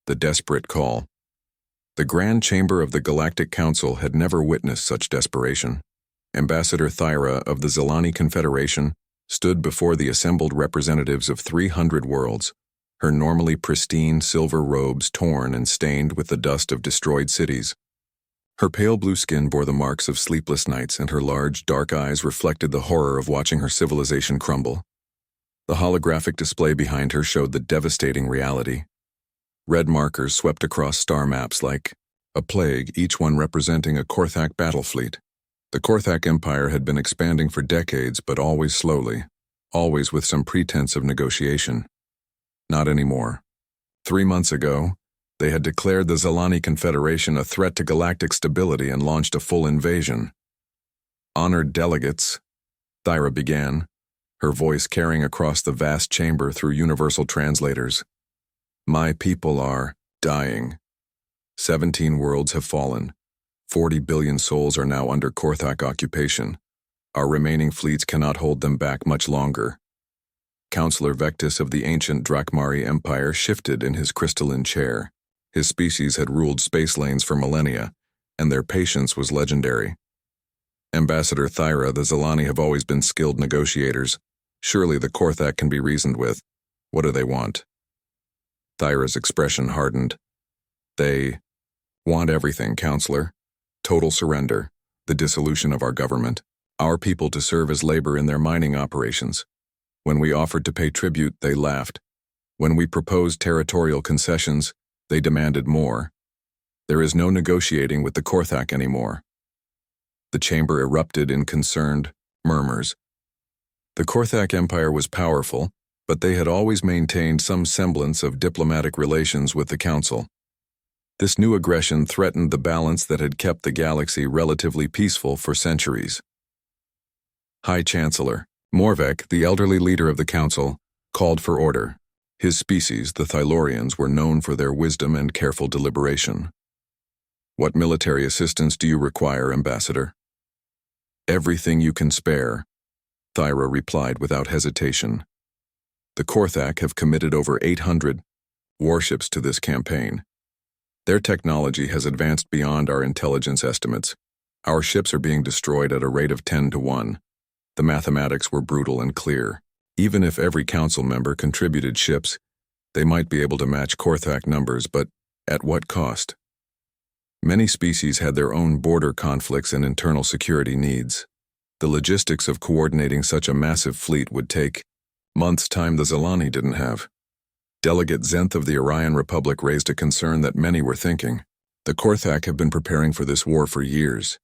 The desperate call. The Grand Chamber of the Galactic Council had never witnessed such desperation. Ambassador Thyra of the Zilani Confederation stood before the assembled representatives of 300 worlds, her normally pristine silver robes torn and stained with the dust of destroyed cities. Her pale blue skin bore the marks of sleepless nights, and her large, dark eyes reflected the horror of watching her civilization crumble. The holographic display behind her showed the devastating reality. Red markers swept across star maps like a plague, each one representing a Korthak battle fleet. The Korthak Empire had been expanding for decades, but always slowly, always with some pretense of negotiation. Not anymore. 3 months ago, they had declared the Zilani Confederation a threat to galactic stability and launched a full invasion. Honored delegates, Thyra began, her voice carrying across the vast chamber through universal translators. My people are dying. 17 worlds have fallen. 40 billion souls are now under Korthak occupation. Our remaining fleets cannot hold them back much longer. Councillor Vectus of the ancient Drakmari Empire shifted in his crystalline chair. His species had ruled space lanes for millennia, and their patience was legendary. Ambassador Thyra, the Zilani have always been skilled negotiators. Surely the Korthak can be reasoned with. What do they want? Thyra's expression hardened. They want everything, Counselor. Total surrender, the dissolution of our government, our people to serve as labor in their mining operations. When we offered to pay tribute, they laughed. When we proposed territorial concessions, they demanded more. There is no negotiating with the Korthak anymore. The chamber erupted in concerned murmurs. The Korthak Empire was powerful, but they had always maintained some semblance of diplomatic relations with the Council. This new aggression threatened the balance that had kept the galaxy relatively peaceful for centuries. High Chancellor Morvek, the elderly leader of the Council, called for order. His species, the Thylorians, were known for their wisdom and careful deliberation. What military assistance do you require, Ambassador? Everything you can spare, Thyra replied without hesitation. The Korthak have committed over 800 warships to this campaign. Their technology has advanced beyond our intelligence estimates. Our ships are being destroyed at a rate of 10 to 1. The mathematics were brutal and clear. Even if every council member contributed ships, they might be able to match Korthak numbers, but at what cost? Many species had their own border conflicts and internal security needs. The logistics of coordinating such a massive fleet would take months' time the Zilani didn't have. Delegate Zenth of the Orion Republic raised a concern that many were thinking. The Korthak have been preparing for this war for years.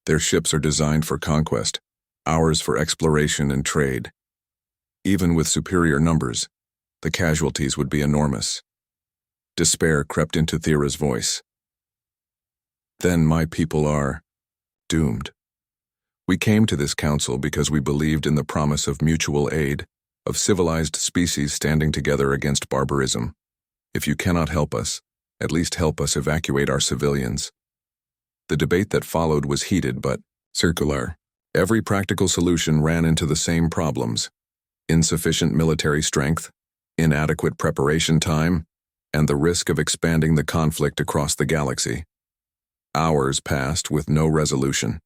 Their ships are designed for conquest, ours for exploration and trade. Even with superior numbers, the casualties would be enormous. Despair crept into Thyra's voice. Then my people are doomed. We came to this council because we believed in the promise of mutual aid, of civilized species standing together against barbarism. If you cannot help us, at least help us evacuate our civilians. The debate that followed was heated but circular. Every practical solution ran into the same problems: insufficient military strength, inadequate preparation time, and the risk of expanding the conflict across the galaxy. Hours passed with no resolution.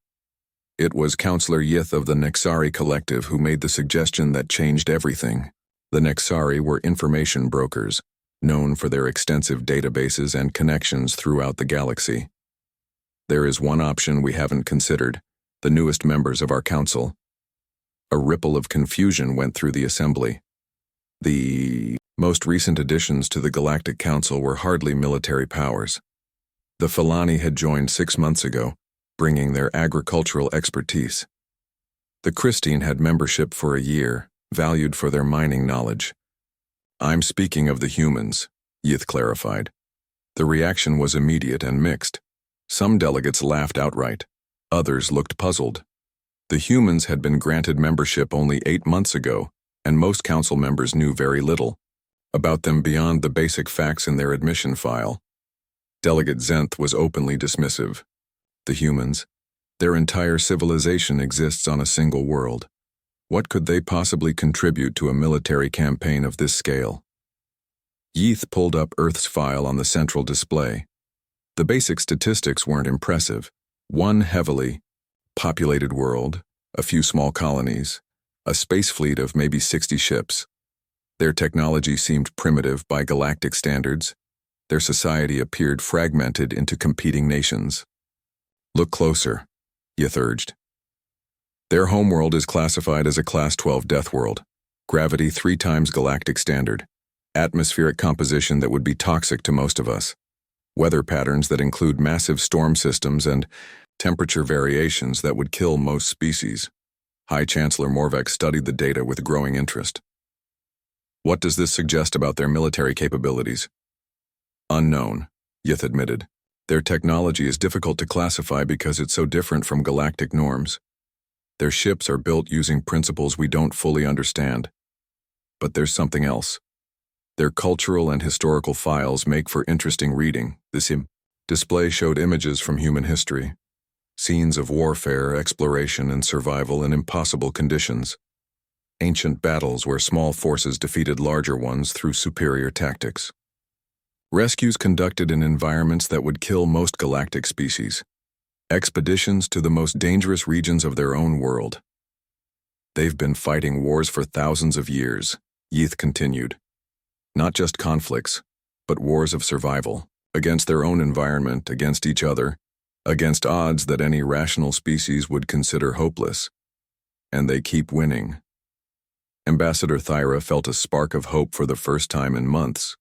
It was Councillor Yith of the Nexari Collective who made the suggestion that changed everything. The Nexari were information brokers, known for their extensive databases and connections throughout the galaxy. There is one option we haven't considered: the newest members of our council. A ripple of confusion went through the assembly. The most recent additions to the Galactic Council were hardly military powers. The Filani had joined 6 months ago, bringing their agricultural expertise. The Christine had membership for a year, valued for their mining knowledge. I'm speaking of the humans, Yith clarified. The reaction was immediate and mixed. Some delegates laughed outright. Others looked puzzled. The humans had been granted membership only 8 months ago, and most council members knew very little about them beyond the basic facts in their admission file. Delegate Zenth was openly dismissive. The humans, their entire civilization exists on a single world. What could they possibly contribute to a military campaign of this scale? Yeath pulled up Earth's file on the central display. The basic statistics weren't impressive. One heavily populated world, a few small colonies, a space fleet of maybe 60 ships. Their technology seemed primitive by galactic standards. Their society appeared fragmented into competing nations. Look closer, Yeath urged. Their homeworld is classified as a Class 12 death world. Gravity 3 times galactic standard. Atmospheric composition that would be toxic to most of us. Weather patterns that include massive storm systems and temperature variations that would kill most species. High Chancellor Morveck studied the data with growing interest. What does this suggest about their military capabilities? Unknown, Yeath admitted. Their technology is difficult to classify because it's so different from galactic norms. Their ships are built using principles we don't fully understand. But there's something else. Their cultural and historical files make for interesting reading. This display showed images from human history, scenes of warfare, exploration, and survival in impossible conditions. Ancient battles where small forces defeated larger ones through superior tactics. Rescues conducted in environments that would kill most galactic species. Expeditions to the most dangerous regions of their own world. They've been fighting wars for thousands of years, Yeath continued. Not just conflicts, but wars of survival, against their own environment, against each other, against odds that any rational species would consider hopeless. And they keep winning. Ambassador Thyra felt a spark of hope for the first time in months.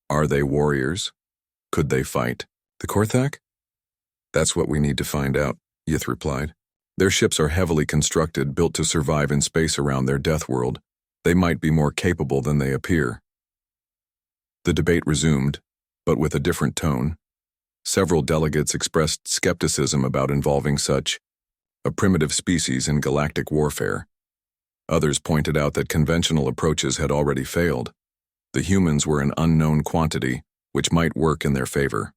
Are they warriors? Could they fight the Korthak? That's what we need to find out, Yeath replied. Their ships are heavily constructed, built to survive in space around their death world. They might be more capable than they appear. The debate resumed, but with a different tone. Several delegates expressed skepticism about involving such a primitive species in galactic warfare. Others pointed out that conventional approaches had already failed. The humans were an unknown quantity, which might work in their favor.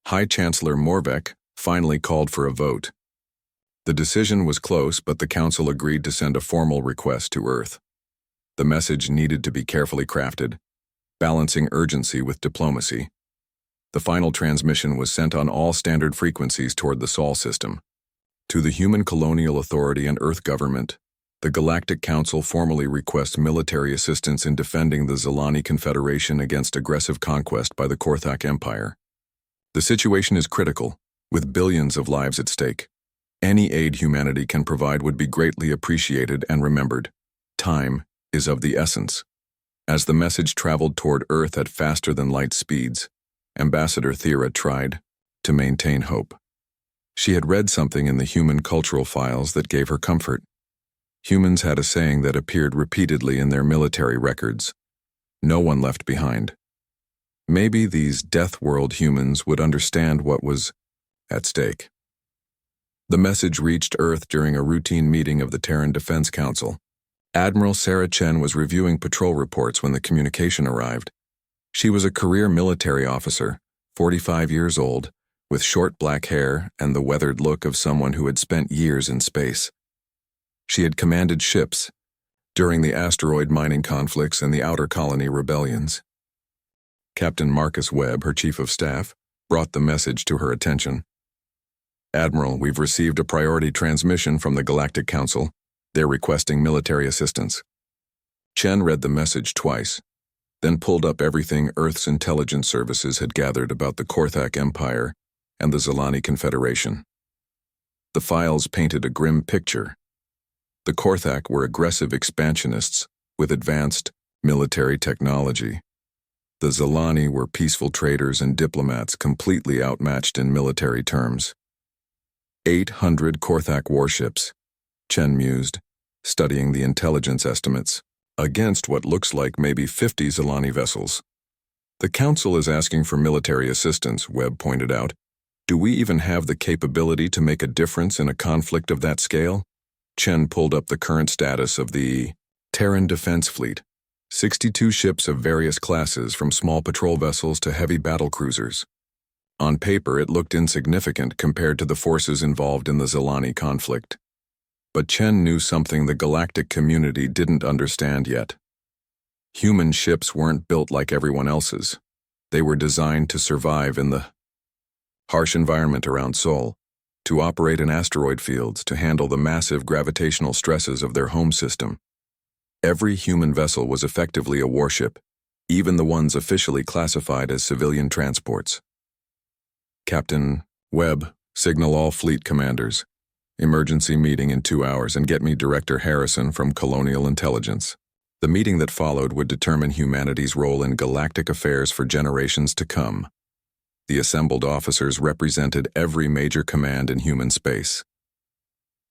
High Chancellor Morveck finally called for a vote. The decision was close, but the Council agreed to send a formal request to Earth. The message needed to be carefully crafted, balancing urgency with diplomacy. The final transmission was sent on all standard frequencies toward the Sol system. To the Human Colonial Authority and Earth Government, the Galactic Council formally requests military assistance in defending the Zilani Confederation against aggressive conquest by the Korthak Empire. The situation is critical, with billions of lives at stake. Any aid humanity can provide would be greatly appreciated and remembered. Time is of the essence. As the message traveled toward Earth at faster-than-light speeds, Ambassador Thyra tried to maintain hope. She had read something in the human cultural files that gave her comfort. Humans had a saying that appeared repeatedly in their military records: no one left behind. Maybe these Death World humans would understand what was at stake. The message reached Earth during a routine meeting of the Terran Defense Council. Admiral Sarah Chen was reviewing patrol reports when the communication arrived. She was a career military officer, 45 years old, with short black hair and the weathered look of someone who had spent years in space. She had commanded ships during the asteroid mining conflicts and the Outer Colony rebellions. Captain Marcus Webb, her chief of staff, brought the message to her attention. Admiral, we've received a priority transmission from the Galactic Council. They're requesting military assistance. Chen read the message twice, then pulled up everything Earth's intelligence services had gathered about the Korthak Empire and the Zilani Confederation. The files painted a grim picture. The Korthak were aggressive expansionists with advanced military technology. The Zilani were peaceful traders and diplomats completely outmatched in military terms. 800 Korthak warships, Chen mused, studying the intelligence estimates, against what looks like maybe 50 Zilani vessels. The Council is asking for military assistance, Webb pointed out. Do we even have the capability to make a difference in a conflict of that scale? Chen pulled up the current status of the Terran Defense Fleet. 62 ships of various classes, from small patrol vessels to heavy battle cruisers. On paper, it looked insignificant compared to the forces involved in the Zilani conflict. But Chen knew something the galactic community didn't understand yet. Human ships weren't built like everyone else's. They were designed to survive in the harsh environment around Sol, to operate in asteroid fields, to handle the massive gravitational stresses of their home system. Every human vessel was effectively a warship, even the ones officially classified as civilian transports. Captain Webb, signal all fleet commanders. Emergency meeting in 2 hours and get me Director Harrison from Colonial Intelligence. The meeting that followed would determine humanity's role in galactic affairs for generations to come. The assembled officers represented every major command in human space.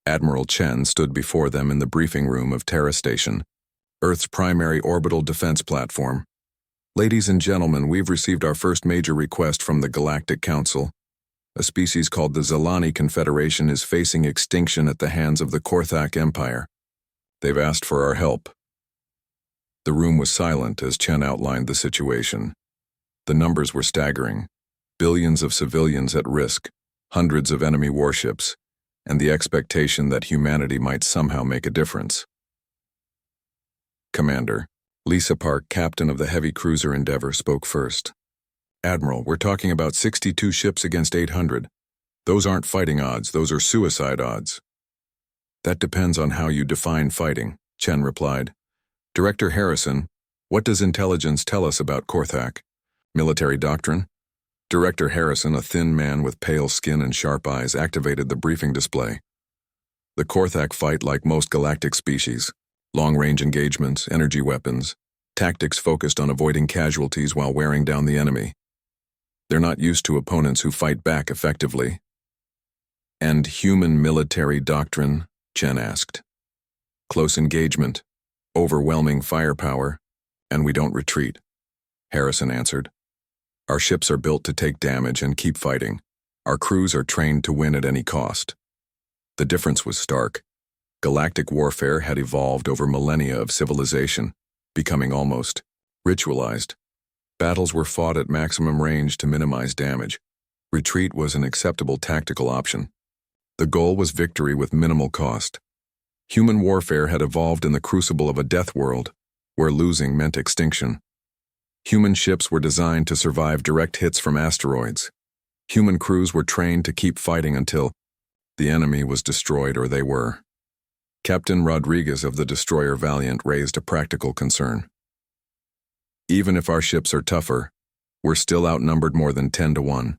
Admiral Chen stood before them in the briefing room of Terra Station, Earth's primary orbital defense platform. Ladies and gentlemen, we've received our first major request from the Galactic Council. A species called the Zilani Confederation is facing extinction at the hands of the Korthak Empire. They've asked for our help. The room was silent as Chen outlined the situation. The numbers were staggering. Billions of civilians at risk, hundreds of enemy warships, and the expectation that humanity might somehow make a difference. Commander Lisa Park, captain of the heavy cruiser Endeavour, spoke first. Admiral, we're talking about 62 ships against 800. Those aren't fighting odds, those are suicide odds. That depends on how you define fighting, Chen replied. Director Harrison, what does intelligence tell us about Korthak? Military doctrine? Director Harrison, a thin man with pale skin and sharp eyes, activated the briefing display. The Korthak fight like most galactic species. Long-range engagements, energy weapons, tactics focused on avoiding casualties while wearing down the enemy. They're not used to opponents who fight back effectively. And human military doctrine? Chen asked. Close engagement, overwhelming firepower, and we don't retreat, Harrison answered. Our ships are built to take damage and keep fighting. Our crews are trained to win at any cost. The difference was stark. Galactic warfare had evolved over millennia of civilization, becoming almost ritualized. Battles were fought at maximum range to minimize damage. Retreat was an acceptable tactical option. The goal was victory with minimal cost. Human warfare had evolved in the crucible of a death world, where losing meant extinction. Human ships were designed to survive direct hits from asteroids. Human crews were trained to keep fighting until the enemy was destroyed or they were. Captain Rodriguez of the destroyer Valiant raised a practical concern. Even if our ships are tougher, we're still outnumbered more than 10 to 1.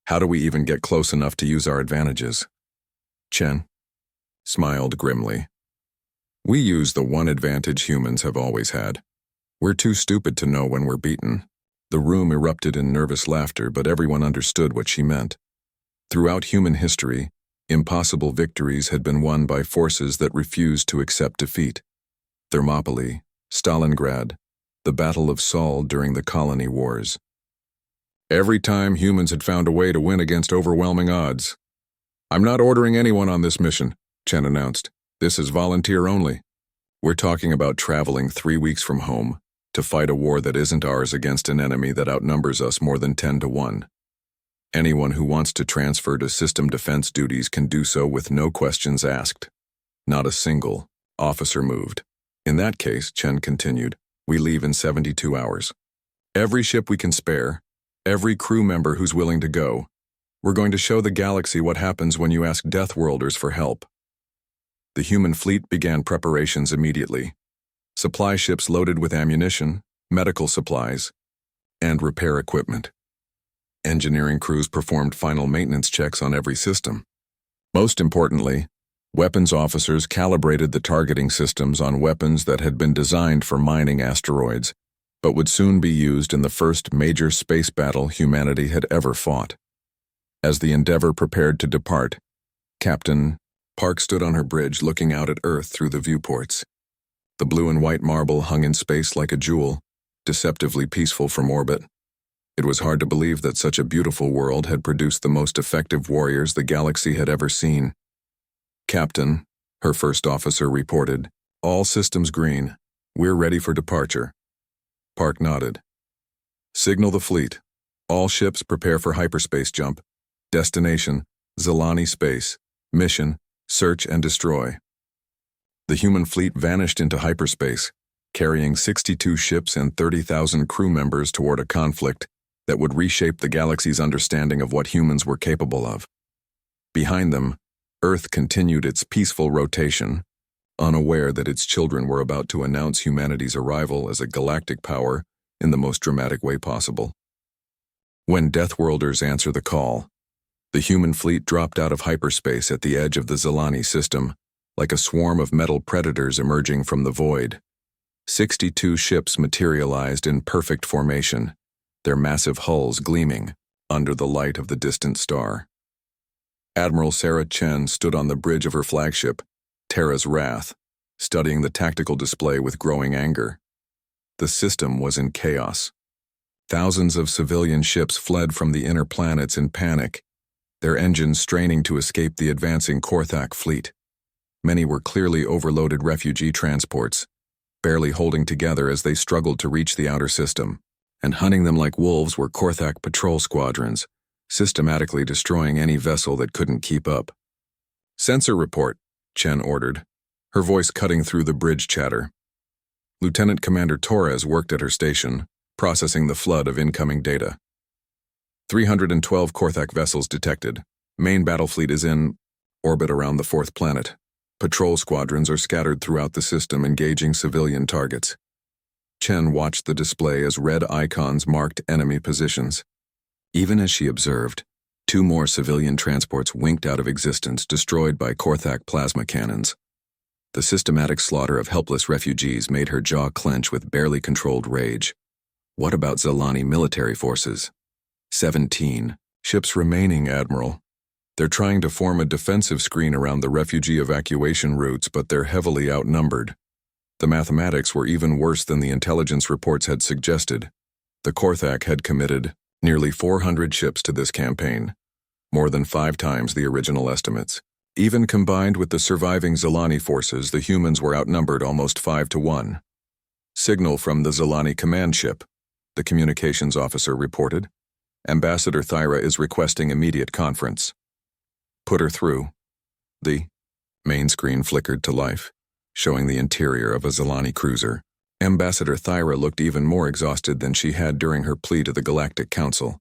How do we even get close enough to use our advantages? Chen smiled grimly. We use the one advantage humans have always had. We're too stupid to know when we're beaten. The room erupted in nervous laughter, but everyone understood what she meant. Throughout human history, impossible victories had been won by forces that refused to accept defeat. Thermopylae, Stalingrad, the Battle of Sol during the Colony Wars. Every time humans had found a way to win against overwhelming odds. I'm not ordering anyone on this mission, Chen announced. This is volunteer only. We're talking about traveling 3 weeks from home to fight a war that isn't ours against an enemy that outnumbers us more than 10 to 1. Anyone who wants to transfer to system defense duties can do so with no questions asked. Not a single officer moved. In that case, Chen continued, we leave in 72 hours. Every ship we can spare, every crew member who's willing to go. We're going to show the galaxy what happens when you ask Deathworlders for help. The human fleet began preparations immediately. Supply ships loaded with ammunition, medical supplies, and repair equipment. Engineering crews performed final maintenance checks on every system. Most importantly, weapons officers calibrated the targeting systems on weapons that had been designed for mining asteroids, but would soon be used in the first major space battle humanity had ever fought. As the Endeavour prepared to depart, Captain Park stood on her bridge looking out at Earth through the viewports. The blue and white marble hung in space like a jewel, deceptively peaceful from orbit. It was hard to believe that such a beautiful world had produced the most effective warriors the galaxy had ever seen. Captain, her first officer reported, all systems green. We're ready for departure. Park nodded. Signal the fleet. All ships prepare for hyperspace jump. Destination, Zilani space. Mission, search and destroy. The human fleet vanished into hyperspace, carrying 62 ships and 30,000 crew members toward a conflict that would reshape the galaxy's understanding of what humans were capable of. Behind them, Earth continued its peaceful rotation, unaware that its children were about to announce humanity's arrival as a galactic power in the most dramatic way possible. When Deathworlders answer the call, the human fleet dropped out of hyperspace at the edge of the Zilani system, like a swarm of metal predators emerging from the void. 62 ships materialized in perfect formation, their massive hulls gleaming under the light of the distant star. Admiral Sarah Chen stood on the bridge of her flagship, Terra's Wrath, studying the tactical display with growing anger. The system was in chaos. Thousands of civilian ships fled from the inner planets in panic, their engines straining to escape the advancing Korthak fleet. Many were clearly overloaded refugee transports, barely holding together as they struggled to reach the outer system, and hunting them like wolves were Korthak patrol squadrons, systematically destroying any vessel that couldn't keep up. "Sensor report," Chen ordered, her voice cutting through the bridge chatter. Lieutenant Commander Torres worked at her station, processing the flood of incoming data. 312 Korthak vessels detected. Main battle fleet is in orbit around the fourth planet. Patrol squadrons are scattered throughout the system, engaging civilian targets. Chen watched the display as red icons marked enemy positions. Even as she observed, 2 more civilian transports winked out of existence, destroyed by Korthak plasma cannons. The systematic slaughter of helpless refugees made her jaw clench with barely controlled rage. What about Zilani military forces? 17 ships remaining, Admiral. They're trying to form a defensive screen around the refugee evacuation routes, but they're heavily outnumbered. The mathematics were even worse than the intelligence reports had suggested. The Korthak had committed nearly 400 ships to this campaign, more than 5 times the original estimates. Even combined with the surviving Zilani forces, the humans were outnumbered almost 5 to 1. "Signal from the Zilani command ship," the communications officer reported. "Ambassador Thyra is requesting immediate conference." "Put her through." The main screen flickered to life, showing the interior of a Zilani cruiser. Ambassador Thyra looked even more exhausted than she had during her plea to the Galactic Council.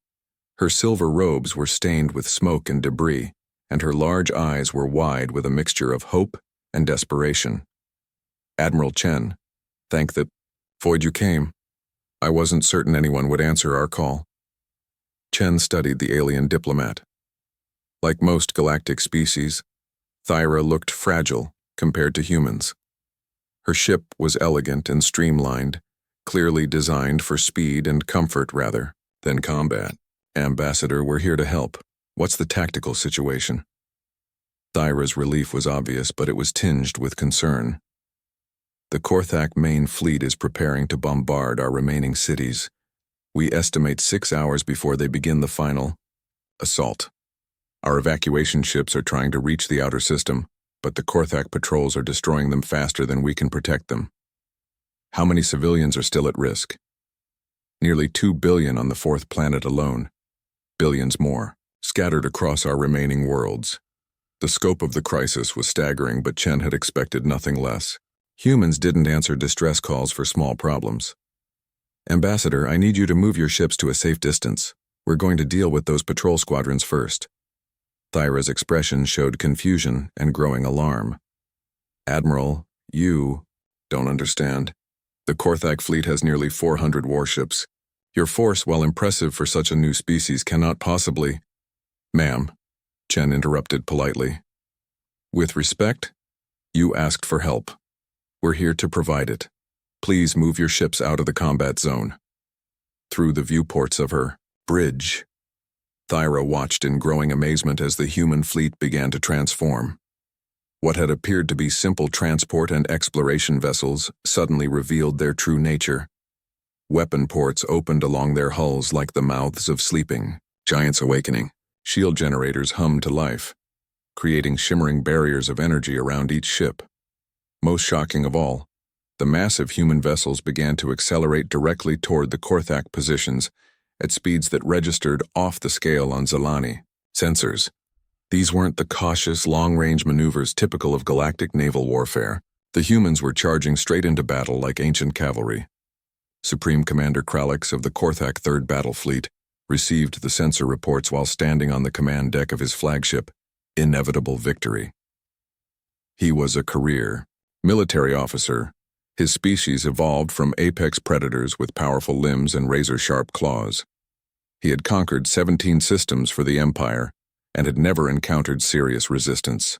Her silver robes were stained with smoke and debris, and her large eyes were wide with a mixture of hope and desperation. "Admiral Chen, thank the void you came. I wasn't certain anyone would answer our call." Chen studied the alien diplomat. Like most galactic species, Thyra looked fragile compared to humans. Her ship was elegant and streamlined, clearly designed for speed and comfort rather than combat. "Ambassador, we're here to help. What's the tactical situation?" Thyra's relief was obvious, but it was tinged with concern. "The Korthak main fleet is preparing to bombard our remaining cities. We estimate 6 hours before they begin the final assault. Our evacuation ships are trying to reach the outer system, but the Korthak patrols are destroying them faster than we can protect them." "How many civilians are still at risk?" "Nearly 2 billion on the fourth planet alone. Billions more, scattered across our remaining worlds." The scope of the crisis was staggering, but Chen had expected nothing less. Humans didn't answer distress calls for small problems. "Ambassador, I need you to move your ships to a safe distance. We're going to deal with those patrol squadrons first." Thyra's expression showed confusion and growing alarm. "Admiral, you don't understand. The Korthak fleet has nearly 400 warships. Your force, while impressive for such a new species, cannot possibly—" "Ma'am," Chen interrupted politely. "With respect, you asked for help. We're here to provide it. Please move your ships out of the combat zone." Through the viewports of her bridge, Thyra watched in growing amazement as the human fleet began to transform. What had appeared to be simple transport and exploration vessels suddenly revealed their true nature. Weapon ports opened along their hulls like the mouths of sleeping giants awakening. Shield generators hummed to life, creating shimmering barriers of energy around each ship. Most shocking of all, the massive human vessels began to accelerate directly toward the Korthak positions at speeds that registered off the scale on Zilani sensors. These weren't the cautious, long-range maneuvers typical of galactic naval warfare. The humans were charging straight into battle like ancient cavalry. Supreme Commander Kralix of the Korthak 3rd Battle Fleet received the sensor reports while standing on the command deck of his flagship, Inevitable Victory. He was a career military officer. His species evolved from apex predators with powerful limbs and razor-sharp claws. He had conquered 17 systems for the Empire and had never encountered serious resistance.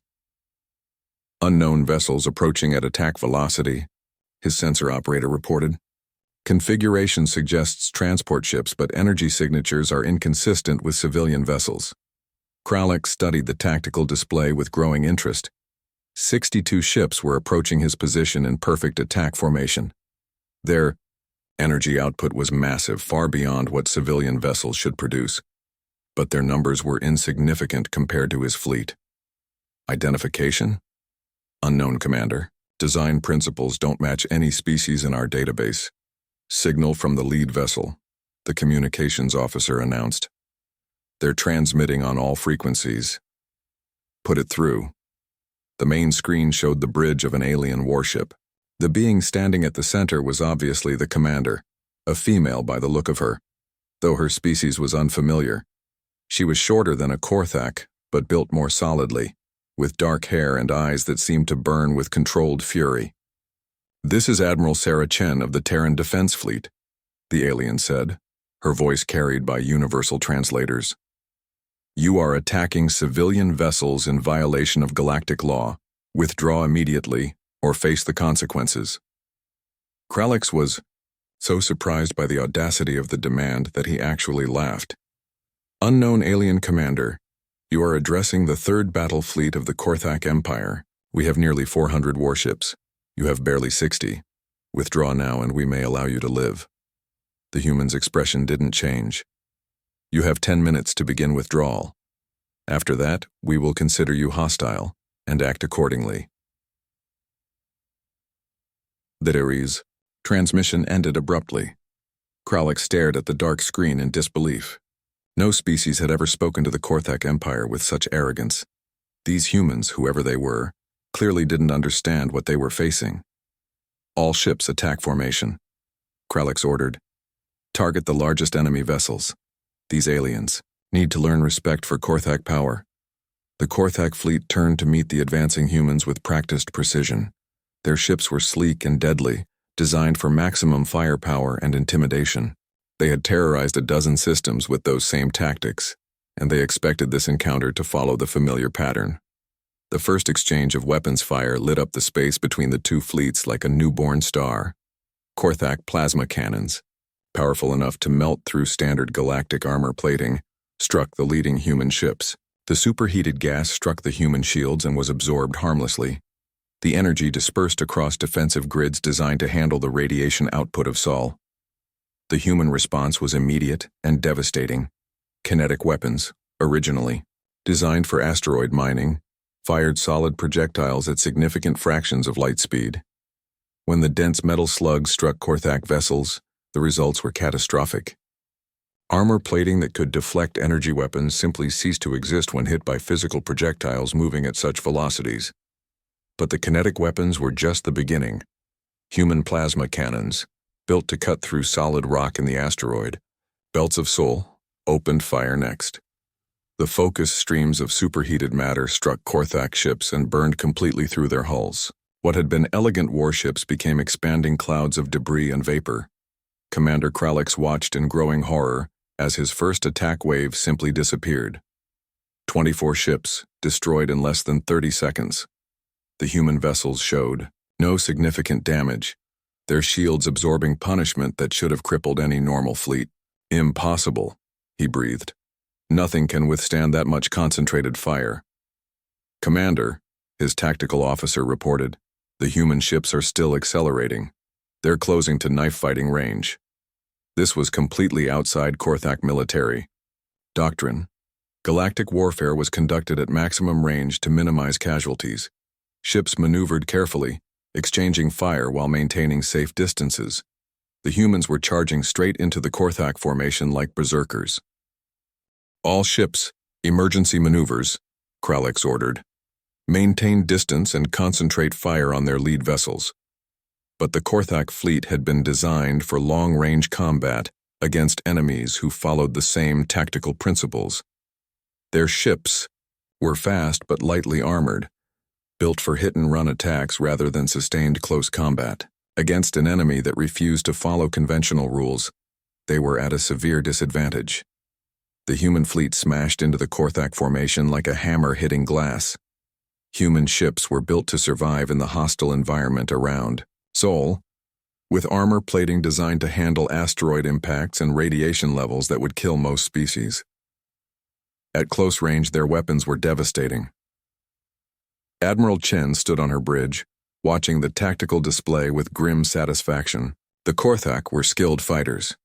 Unknown vessels approaching at attack velocity, his sensor operator reported. Configuration suggests transport ships, but energy signatures are inconsistent with civilian vessels. Kralix studied the tactical display with growing interest. 62 ships were approaching his position in perfect attack formation. Their energy output was massive, far beyond what civilian vessels should produce, but their numbers were insignificant compared to his fleet. Identification? Unknown Commander. Design principles don't match any species in our database. Signal from the lead vessel, the communications officer announced. They're transmitting on all frequencies. Put it through. The main screen showed the bridge of an alien warship. The being standing at the center was obviously the commander, a female by the look of her, though her species was unfamiliar. She was shorter than a Korthak, but built more solidly, with dark hair and eyes that seemed to burn with controlled fury. "This is Admiral Sarah Chen of the Terran Defense Fleet," the alien said, her voice carried by universal translators. "You are attacking civilian vessels in violation of galactic law. Withdraw immediately, or face the consequences." Kralix was so surprised by the audacity of the demand that he actually laughed. "Unknown alien commander, you are addressing the 3rd Battle Fleet of the Korthak Empire. We have nearly 400 warships. You have barely 60. Withdraw now and we may allow you to live." The human's expression didn't change. "You have 10 minutes to begin withdrawal. After that, we will consider you hostile and act accordingly." The transmission ended abruptly. Kralix stared at the dark screen in disbelief. No species had ever spoken to the Korthak Empire with such arrogance. These humans, whoever they were, clearly didn't understand what they were facing. "All ships attack formation," Kralix ordered. "Target the largest enemy vessels. These aliens need to learn respect for Korthak power." The Korthak fleet turned to meet the advancing humans with practiced precision. Their ships were sleek and deadly, designed for maximum firepower and intimidation. They had terrorized a dozen systems with those same tactics, and they expected this encounter to follow the familiar pattern. The first exchange of weapons fire lit up the space between the two fleets like a newborn star. Korthak plasma cannons, powerful enough to melt through standard galactic armor plating, struck the leading human ships. The superheated gas struck the human shields and was absorbed harmlessly. The energy dispersed across defensive grids designed to handle the radiation output of Sol. The human response was immediate and devastating. Kinetic weapons, originally designed for asteroid mining, fired solid projectiles at significant fractions of light speed. When the dense metal slugs struck Korthak vessels, the results were catastrophic. Armor plating that could deflect energy weapons simply ceased to exist when hit by physical projectiles moving at such velocities. But the kinetic weapons were just the beginning. Human plasma cannons, built to cut through solid rock in the asteroid, belts of Sol, opened fire next. The focused streams of superheated matter struck Korthak ships and burned completely through their hulls. What had been elegant warships became expanding clouds of debris and vapor. Commander Kralix watched in growing horror as his first attack wave simply disappeared. 24 ships, destroyed in less than 30 seconds. The human vessels showed no significant damage, their shields absorbing punishment that should have crippled any normal fleet. "Impossible," he breathed. "Nothing can withstand that much concentrated fire." "Commander," his tactical officer reported, "the human ships are still accelerating. They're closing to knife-fighting range." This was completely outside Korthak military doctrine. Galactic warfare was conducted at maximum range to minimize casualties. Ships maneuvered carefully, exchanging fire while maintaining safe distances. The humans were charging straight into the Korthak formation like berserkers. "All ships, emergency maneuvers," Kralix ordered. maintain distance and concentrate fire on their lead vessels. But the Korthak fleet had been designed for long-range combat against enemies who followed the same tactical principles. Their ships were fast but lightly armored, built for hit-and-run attacks rather than sustained close combat. Against an enemy that refused to follow conventional rules, they were at a severe disadvantage. The human fleet smashed into the Korthak formation like a hammer hitting glass. Human ships were built to survive in the hostile environment around Sol, with armor plating designed to handle asteroid impacts and radiation levels that would kill most species. At close range, their weapons were devastating. Admiral Chen stood on her bridge, watching the tactical display with grim satisfaction. The Korthak were skilled fighters,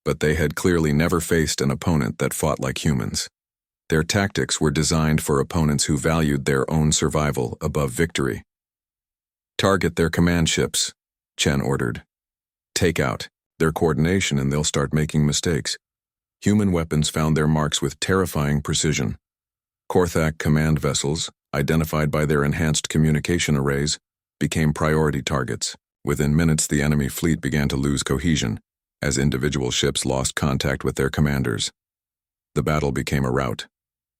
but they had clearly never faced an opponent that fought like humans. Their tactics were designed for opponents who valued their own survival above victory. "Target their command ships," Chen ordered. "Take out their coordination and they'll start making mistakes." Human weapons found their marks with terrifying precision. Korthak command vessels, identified by their enhanced communication arrays, became priority targets. Within minutes, the enemy fleet began to lose cohesion, as individual ships lost contact with their commanders. The battle became a rout.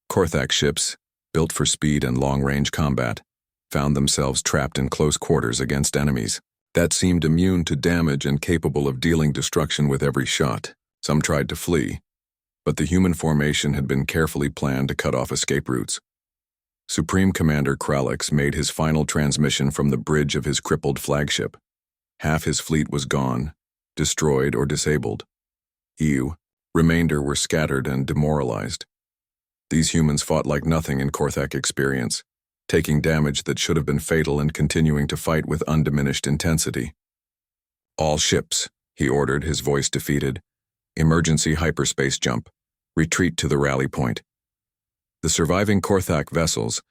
Korthak ships, built for speed and long-range combat, found themselves trapped in close quarters against enemies that seemed immune to damage and capable of dealing destruction with every shot. Some tried to flee, but the human formation had been carefully planned to cut off escape routes. Supreme Commander Kralix made his final transmission from the bridge of his crippled flagship. Half his fleet was gone, destroyed or disabled. Remainder were scattered and demoralized. These humans fought like nothing in Korthak experience, taking damage that should have been fatal and continuing to fight with undiminished intensity. "All ships," he ordered, his voice defeated. "Emergency hyperspace jump. Retreat to the rally point." The surviving Korthak vessels,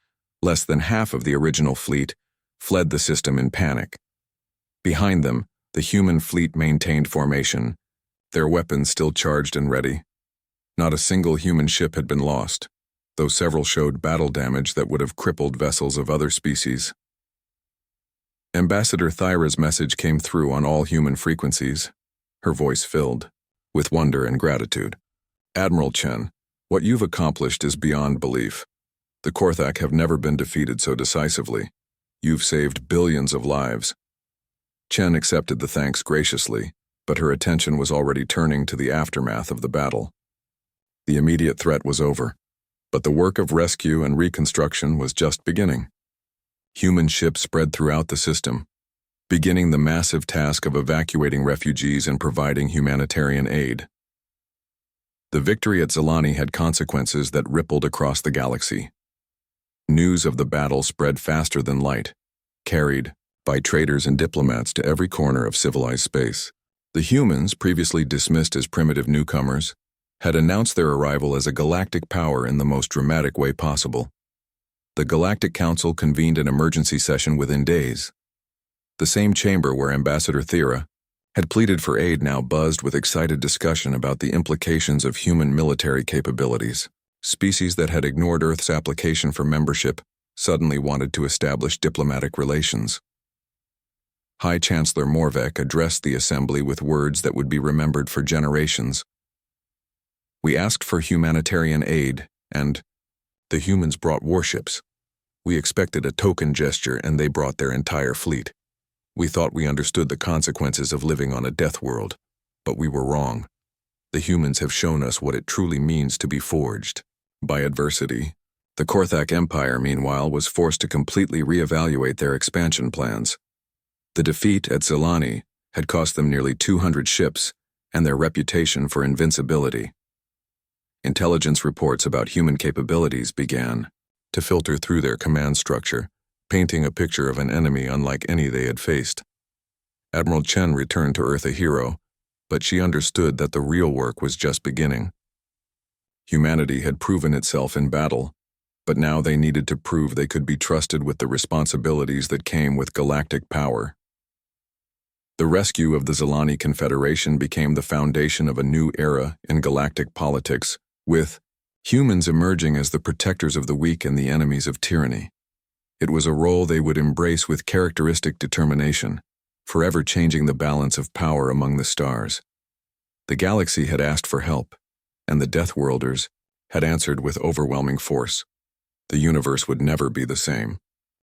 less than half of the original fleet, fled the system in panic. Behind them, the human fleet maintained formation, their weapons still charged and ready. Not a single human ship had been lost, though several showed battle damage that would have crippled vessels of other species. Ambassador Thyra's message came through on all human frequencies, her voice filled with wonder and gratitude. "Admiral Chen, what you've accomplished is beyond belief. The Korthak have never been defeated so decisively. You've saved billions of lives." Chen accepted the thanks graciously, but her attention was already turning to the aftermath of the battle. The immediate threat was over, but the work of rescue and reconstruction was just beginning. Human ships spread throughout the system, beginning the massive task of evacuating refugees and providing humanitarian aid. The victory at Zilani had consequences that rippled across the galaxy. News of the battle spread faster than light, carried by traders and diplomats to every corner of civilized space. The humans, previously dismissed as primitive newcomers, had announced their arrival as a galactic power in the most dramatic way possible. The Galactic Council convened an emergency session within days. The same chamber where Ambassador Thyra had pleaded for aid now buzzed with excited discussion about the implications of human military capabilities. Species that had ignored Earth's application for membership suddenly wanted to establish diplomatic relations. High Chancellor Morvek addressed the assembly with words that would be remembered for generations. "We asked for humanitarian aid, and the humans brought warships. We expected a token gesture, and they brought their entire fleet. We thought we understood the consequences of living on a death world, but we were wrong. The humans have shown us what it truly means to be forged by adversity." The Korthak Empire, meanwhile, was forced to completely reevaluate their expansion plans. The defeat at Zilani had cost them nearly 200 ships and their reputation for invincibility. Intelligence reports about human capabilities began to filter through their command structure, painting a picture of an enemy unlike any they had faced. Admiral Chen returned to Earth a hero, but she understood that the real work was just beginning. Humanity had proven itself in battle, but now they needed to prove they could be trusted with the responsibilities that came with galactic power. The rescue of the Zilani Confederation became the foundation of a new era in galactic politics, with humans emerging as the protectors of the weak and the enemies of tyranny. It was a role they would embrace with characteristic determination, forever changing the balance of power among the stars. The galaxy had asked for help, and the Death Worlders had answered with overwhelming force. The universe would never be the same.